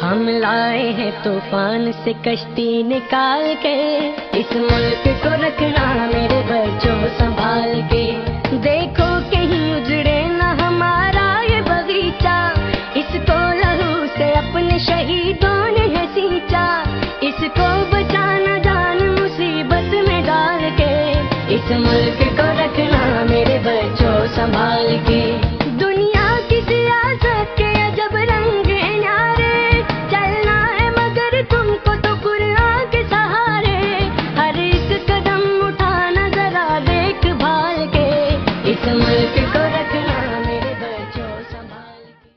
हम लाए हैं तूफान से कश्ती निकाल के, इस मुल्क को रखना मेरे बच्चों संभाल के। देखो कहीं उजड़े ना हमारा ये बगीचा, इसको लहू से अपने शहीदों ने है सींचा। इसको बचाना जान मुसीबत में डाल के, इस मुल्क को रखना मेरे बच्चों संभाल के। दुनिया की सियासत के अजब रंग हैं न्यारे, चलना है मगर तुमको तो कुरान के सहारे। हर एक कदम उठाना जरा देख भाल के, इस मुल्क को रखना मेरे बच्चों संभाल के।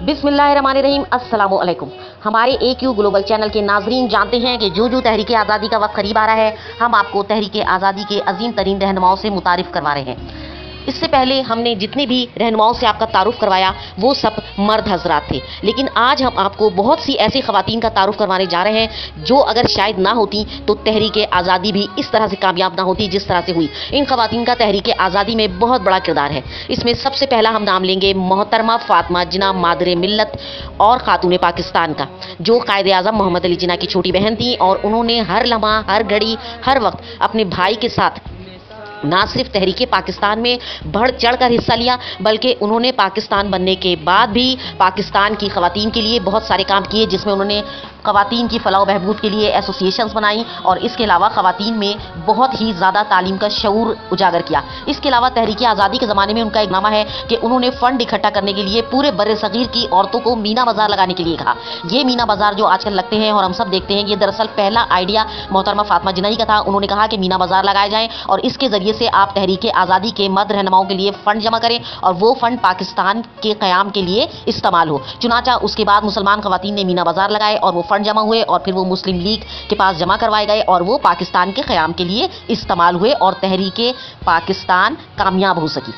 बिस्मिल्लाहिर्रहमानिर्रहीम, अस्सलामु अलैकुम। हमारे AQ ग्लोबल चैनल के नाजरीन जानते हैं कि जो तहरीक आज़ादी का वक्त करीब आ रहा है, हम आपको तहरीक आज़ादी के अजीम तरीन रहनुमाओं से मुतारिफ करवा रहे हैं। इससे पहले हमने जितने भी रहनुमाओं से आपका तारुफ करवाया वो सब मर्द हजरात थे, लेकिन आज हम आपको बहुत सी ऐसी खवातीन का तारुफ करवाने जा रहे हैं जो अगर शायद ना होती तो तहरीक आज़ादी भी इस तरह से कामयाब ना होती जिस तरह से हुई। इन खवातीन का तहरीक आज़ादी में बहुत बड़ा किरदार है। इसमें सबसे पहला हम नाम लेंगे मोहतरमा फातिमा जिन्ना मादरे मिल्लत और खातून पाकिस्तान का, जो कायदे आज़म मोहम्मद अली जिन्ना की छोटी बहन थी और उन्होंने हर लम्हा, हर घड़ी, हर वक्त अपने भाई के साथ ना सिर्फ तहरीक पाकिस्तान में बढ़ चढ़ कर हिस्सा लिया, बल्कि उन्होंने पाकिस्तान बनने के बाद भी पाकिस्तान की खवातीन के लिए बहुत सारे काम किए, जिसमें उन्होंने खवातीन की फलाह बहबूद के लिए एसोसिएशंस बनाई और इसके अलावा खवातीन में बहुत ही ज़्यादा तालीम का शऊर उजागर किया। इसके अलावा तहरीक आज़ादी के ज़माने में उनका एक नामा है कि उन्होंने फ़ंड इकट्ठा करने के लिए पूरे बर्रे सगीर की औरतों को मीना बाज़ार लगाने के लिए कहा। ये मीना बाज़ार जो आजकल लगते हैं और हम सब देखते हैं, ये दरअसल पहला आइडिया मोहतरमा फातिमा जिन्ना ही का था। उन्होंने कहा कि मीना बाज़ार लगाए जाएँ और इसके ज़रिए से आप तहरीक आज़ादी के मर्द रहनुमाओं के लिए फ़ंड जमा करें और वो फ़ंड पाकिस्तान के क़याम के लिए इस्तेमाल हो। चुनाचा उसके बाद मुसलमान खवातीन ने मीना बाज़ार लगाए और वो फ़ंड जमा हुए और फिर वो मुस्लिम लीग के पास जमा करवाए गए और वो पाकिस्तान के क़याम के लिए इस्तेमाल हुए और तहरीक पाकिस्तान कामयाब हो सकी।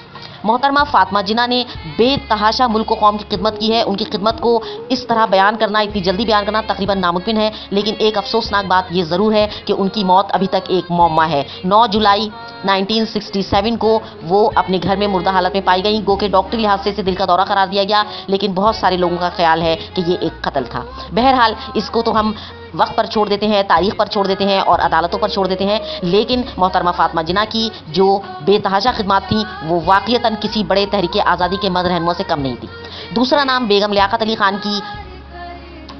मोहतरमा फातिमा जिन्ना ने बेतहाशा मुल्क और कौम की खिदमत की है। उनकी खिदमत को इस तरह बयान करना, इतनी जल्दी बयान करना तकरीबन नामुमकिन है, लेकिन एक अफसोसनाक बात यह ज़रूर है कि उनकी मौत अभी तक एक मौमा है। 9 जुलाई 1967 को वो अपने घर में मुर्दा हालत में पाई गई, गो के डॉक्टरी लिहाज से इसे दिल का दौरा करार दिया गया, लेकिन बहुत सारे लोगों का ख्याल है कि ये एक कत्ल था। बहरहाल इसको तो हम वक्त पर छोड़ देते हैं, तारीख पर छोड़ देते हैं और अदालतों पर छोड़ देते हैं, लेकिन मोहतरमा फातिमा जिन्ना की जो बेतहाशा खिदमत थी वो वाकईतन किसी बड़े तहरीक आज़ादी के मर्द रहनुमा से कम नहीं थी। दूसरा नाम बेगम लियाकत अली खान की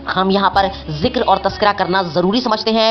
हम यहाँ पर जिक्र और तस्करा करना ज़रूरी समझते हैं।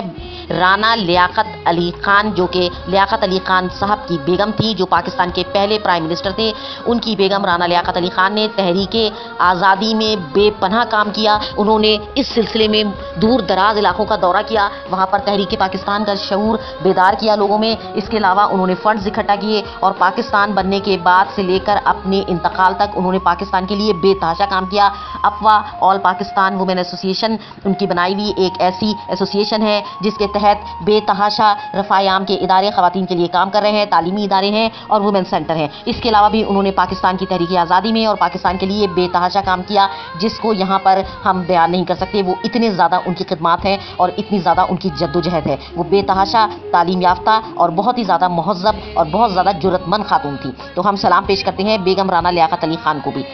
राना लियाकत अली खान जो कि लियाकत अली खान साहब की बेगम थी, जो पाकिस्तान के पहले प्राइम मिनिस्टर थे, उनकी बेगम राना लियाकत अली खान ने तहरीक आज़ादी में बेपनाह काम किया। उन्होंने इस सिलसिले में दूर दराज इलाकों का दौरा किया, वहाँ पर तहरीक पाकिस्तान का शऊर बेदार किया लोगों में। इसके अलावा उन्होंने फ़ंड्स इकट्ठा किए और पाकिस्तान बनने के बाद से लेकर अपने इंतकाल तक उन्होंने पाकिस्तान के लिए बेतहाशा काम किया। अफवा ऑल पाकिस्तान वुमेन एसोसिएशन उनकी बनाई हुई एक ऐसी एसोसिएशन है जिसके तहत बेतहाशा रफ़ायाम के इदारे खवातीन के लिए काम कर रहे हैं, तालीमी इदारे हैं और वुमेन सेंटर हैं। इसके अलावा भी उन्होंने पाकिस्तान की तहरीक आज़ादी में और पाकिस्तान के लिए बेतहाशा काम किया, जिसको यहाँ पर हम बयान नहीं कर सकते। वो इतने ज़्यादा उनकी खिदमत है और इतनी ज़्यादा उनकी जद्दोजहद है। वो बेतहाशा तालीम याफ्ता और बहुत ही ज़्यादा महज़्ज़ब और बहुत ज़्यादा जुर्रतमंद खातून थी। तो हम सलाम पेश करते हैं बेगम राना लियाकत अली खान को भी।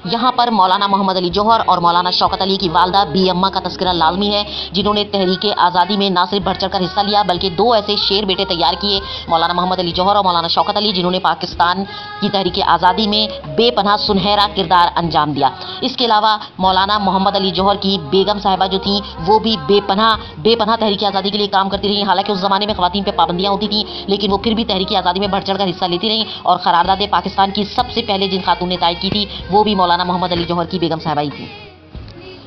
यहाँ पर मौलाना मोहम्मद अली जौहर और मौलाना शौकत अली की वालदा बी अम्मा का तस्करा लाजमी है, जिन्होंने तहरीक आज़ादी में ना सिर्फ बढ़ चढ़ कर हिस्सा लिया बल्कि दो ऐसे शेर बेटे तैयार किए, मौलाना मोहम्मद अली जौहर और मौलाना शौकत अली, जिन्होंने पाकिस्तान की तहरीक आज़ादी में बेपनाह सुनहरा किरदार अंजाम दिया। इसके अलावा मौलाना मोहम्मद अली जौहर की बेगम साहिबा जो थी वो भी बेपनाह तहरीक आज़ादी के लिए काम करती रही। हालांकि उस ज़माने में ख़वातीन पर पाबंदियाँ होती थी, लेकिन वो फिर भी तहरीक आज़ादी में बढ़ चढ़ कर हिस्सा लेती रहीं और करारदाद पाकिस्तान की सबसे पहले जिन खातून ने तायद की थी वो भी मौलाना मोहम्मद अली जौहर की बेगम साहिबा ही थी।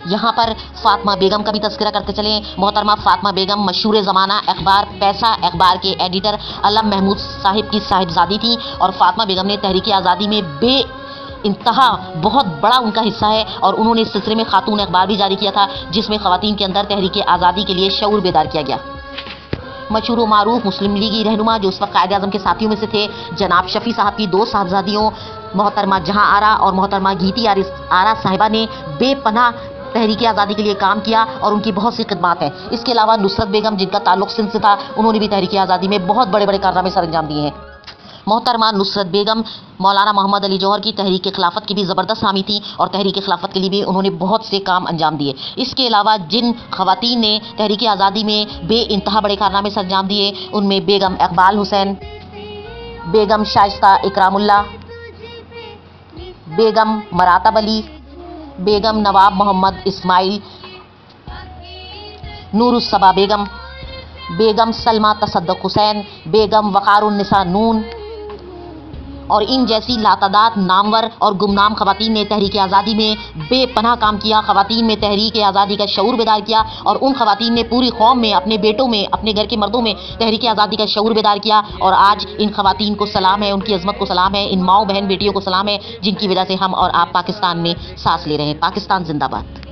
यहाँ पर फातिमा बेगम का भी तस्करा करते चले। मोहतरमा फातिमा बेगम मशहूर ज़माना अखबार पैसा अखबार के एडिटर अलम महमूद साहिब की साहिबजादी थी और फातिमा बेगम ने तहरीक आज़ादी में इंतहा बहुत बड़ा उनका हिस्सा है और उन्होंने इस सिलसिले में खातून अखबार भी जारी किया था, जिसमें ख़वातीन के अंदर तहरीक आज़ादी के लिए शऊर बेदार किया गया। मशहूर व मारूफ मुस्लिम लीगी रहनुमा जो उस वक्त कायदे आज़म के साथियों में से थे, जनाब शफी साहब की दो साहबजादियों मोहतरमा जहां आरा और मोहतरमा गीती आरा साहिबा ने बेपनाह तहरीक आज़ादी के लिए काम किया और उनकी बहुत सी खिदमत है। इसके अलावा नुसरत बेगम जिनका ताल्लुक सिंध से था, उन्होंने भी तहरीक आज़ादी में बहुत बड़े बड़े कारनामे सर अंजाम दिए हैं। मोहतरमा नुसरत बेगम मौलाना मोहम्मद अली जौहर की तहरीक खिलाफत की भी ज़बरदस्त हामी थी और तहरीक खिलाफत के लिए भी उन्होंने बहुत से काम अंजाम दिए। इसके अलावा जिन खवातीन ने तहरीक आज़ादी में बेइंतहा बड़े कारनामे से अंजाम दिए उनमें बेगम इकबाल हुसैन, बेगम शाइस्ता इकरामुल्ला, बेगम मरातब अली, बेगम नवाब मोहम्मद इस्माइल, नूरुस्सबा बेगम, बेगम सलमा तसद्दुक हुसैन, बेगम वक़ारुन्निसा नून और इन जैसी लातादाद नामवर और गुमनाम खवातीन ने तहरीक आज़ादी में बेपनाह काम किया। खवातीन में तहरीक आज़ादी का शऊर बेदार किया और उन खवातीन ने पूरी कौम में, अपने बेटों में, अपने घर के मर्दों में तहरीक आज़ादी का शऊर बेदार किया। और आज इन खवातीन को सलाम है, उनकी अजमत को सलाम है, इन माओ बहन बेटियों को सलाम है जिनकी वजह से हम और आप पाकिस्तान में सांस ले रहे हैं। पाकिस्तान जिंदाबाद।